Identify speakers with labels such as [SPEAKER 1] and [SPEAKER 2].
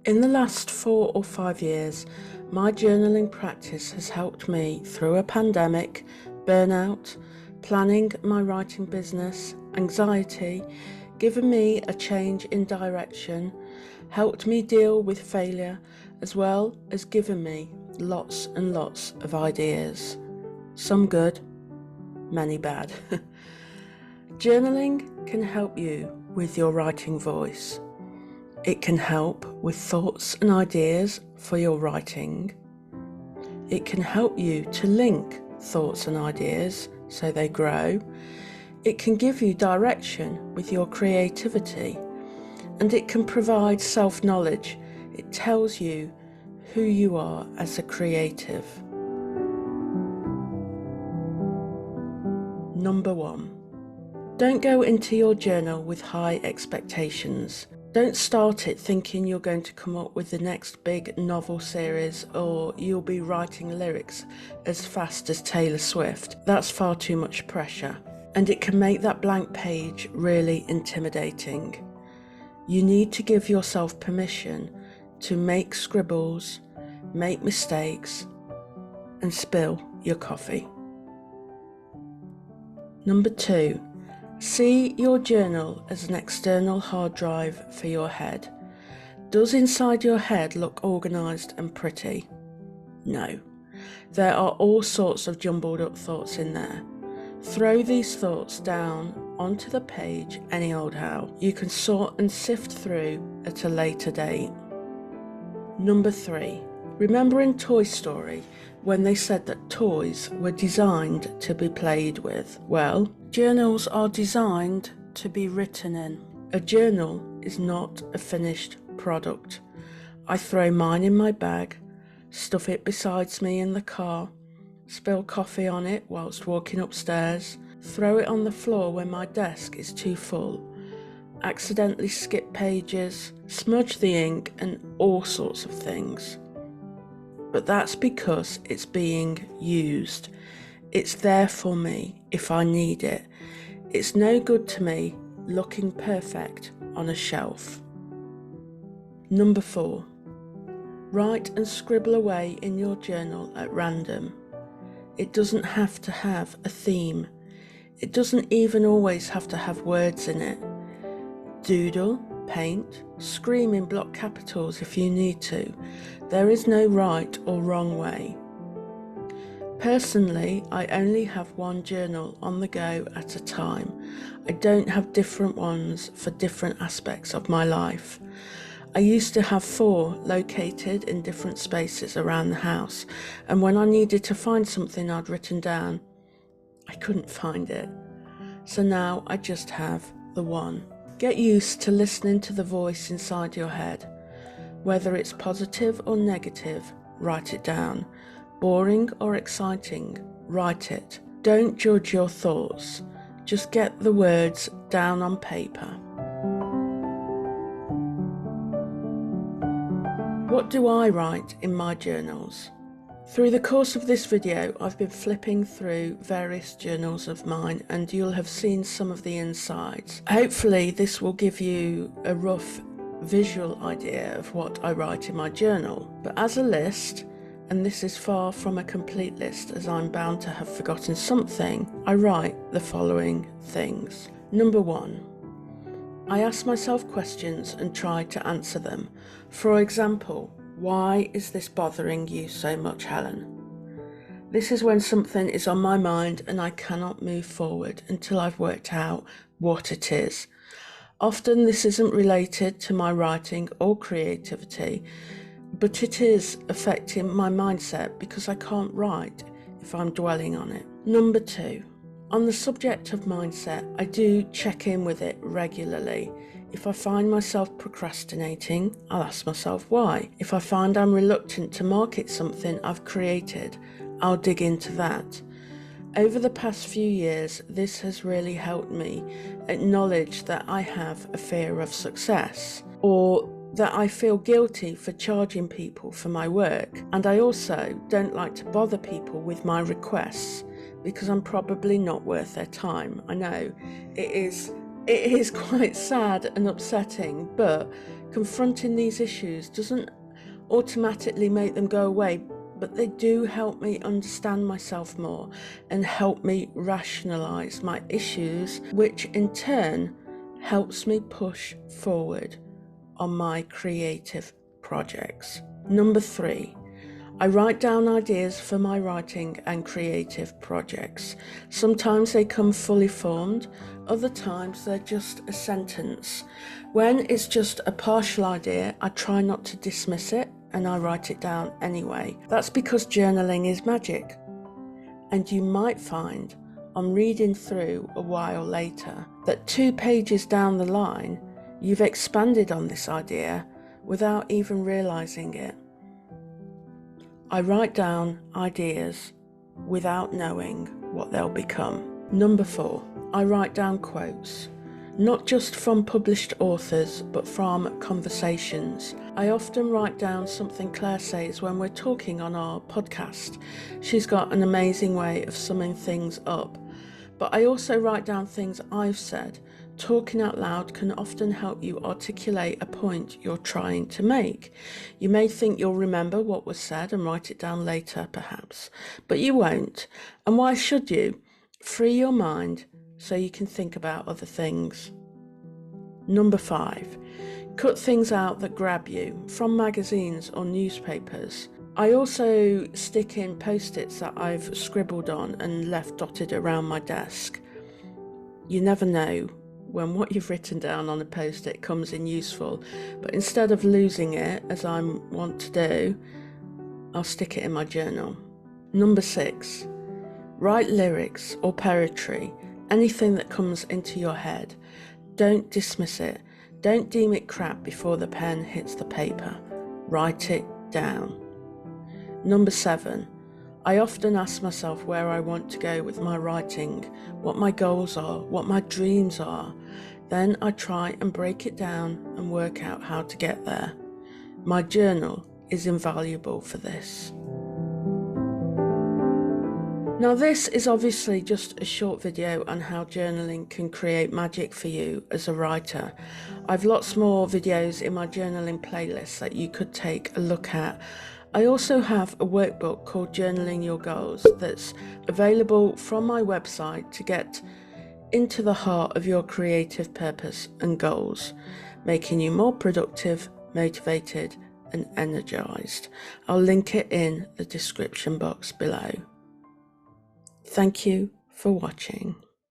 [SPEAKER 1] In the last 4 or 5 years, my journaling practice has helped me through a pandemic, burnout, planning my writing business, anxiety, given me a change in direction, helped me deal with failure, as well as given me lots and lots of ideas. Some good, many bad. Journaling can help you with your writing voice. It can help with thoughts and ideas for your writing. It can help you to link thoughts and ideas so they grow. It can give you direction with your creativity, and it can provide self-knowledge. It tells you who you are as a creative. Number 1. Don't go into your journal with high expectations. Don't start it thinking you're going to come up with the next big novel series or you'll be writing lyrics as fast as Taylor Swift. That's far too much pressure, and it can make that blank page really intimidating. You need to give yourself permission to make scribbles, make mistakes, and spill your coffee. Number 2. See your journal as an external hard drive for your head. Does inside your head look organised and pretty? No. There are all sorts of jumbled up thoughts in there. Throw these thoughts down onto the page any old how. You can sort and sift through at a later date. Number 3. Remember in Toy Story when they said that toys were designed to be played with? Well, journals are designed to be written in. A journal is not a finished product. I throw mine in my bag, stuff it beside me in the car, spill coffee on it whilst walking upstairs, throw it on the floor when my desk is too full, accidentally skip pages, smudge the ink, and all sorts of things. But that's because it's being used. It's there for me if I need it. It's no good to me looking perfect on a shelf. Number 4. Write and scribble away in your journal at random. It doesn't have to have a theme. It doesn't even always have to have words in it. Doodle, paint, scream in block capitals if you need to. There is no right or wrong way. Personally, I only have one journal on the go at a time. I don't have different ones for different aspects of my life. I used to have 4 located in different spaces around the house, and when I needed to find something I'd written down, I couldn't find it. So now I just have the one. Get used to listening to the voice inside your head. Whether it's positive or negative, write it down. Boring or exciting, write it. Don't judge your thoughts. Just get the words down on paper. What do I write in my journals? Through the course of this video, I've been flipping through various journals of mine, and you'll have seen some of the insides. Hopefully this will give you a rough visual idea of what I write in my journal. But as a list, and this is far from a complete list as I'm bound to have forgotten something, I write the following things. Number 1. I ask myself questions and try to answer them. For example, why is this bothering you so much, Helen? This is when something is on my mind and I cannot move forward until I've worked out what it is. Often this isn't related to my writing or creativity, but it is affecting my mindset because I can't write if I'm dwelling on it. Number 2. On the subject of mindset, I do check in with it regularly. If I find myself procrastinating, I'll ask myself why. If I find I'm reluctant to market something I've created, I'll dig into that. Over the past few years, this has really helped me acknowledge that I have a fear of success, or that I feel guilty for charging people for my work. And I also don't like to bother people with my requests because I'm probably not worth their time. I know it is quite sad and upsetting, but Confronting these issues doesn't automatically make them go away, but they do help me understand myself more and help me rationalize my issues, which in turn helps me push forward on my creative projects. Number 3, I write down ideas for my writing and creative projects. Sometimes they come fully formed, other times they're just a sentence. When it's just a partial idea, I try not to dismiss it and I write it down anyway. That's because journaling is magic. And you might find, on reading through a while later, that 2 pages down the line, you've expanded on this idea without even realizing it. I write down ideas without knowing what they'll become. Number 4, I write down quotes, not just from published authors, but from conversations. I often write down something Claire says when we're talking on our podcast. She's got an amazing way of summing things up. But I also write down things I've said. Talking out loud can often help you articulate a point you're trying to make. You may think you'll remember what was said and write it down later, perhaps, but you won't. And why should you? Free your mind so you can think about other things. Number 5, cut things out that grab you from magazines or newspapers. I also stick in post-its that I've scribbled on and left dotted around my desk. You never know when what you've written down on a post-it comes in useful, but instead of losing it, as I want to do, I'll stick it in my journal. Number 6, write lyrics or poetry, anything that comes into your head. Don't dismiss it. Don't deem it crap before the pen hits the paper. Write it down. Number 7, I often ask myself where I want to go with my writing, what my goals are, what my dreams are. Then I try and break it down and work out how to get there. My journal is invaluable for this. Now this is obviously just a short video on how journaling can create magic for you as a writer. I've lots more videos in my journaling playlist that you could take a look at. I also have a workbook called Journaling Your Goals that's available from my website to get into the heart of your creative purpose and goals, making you more productive, motivated and energized. I'll link it in the description box below. Thank you for watching.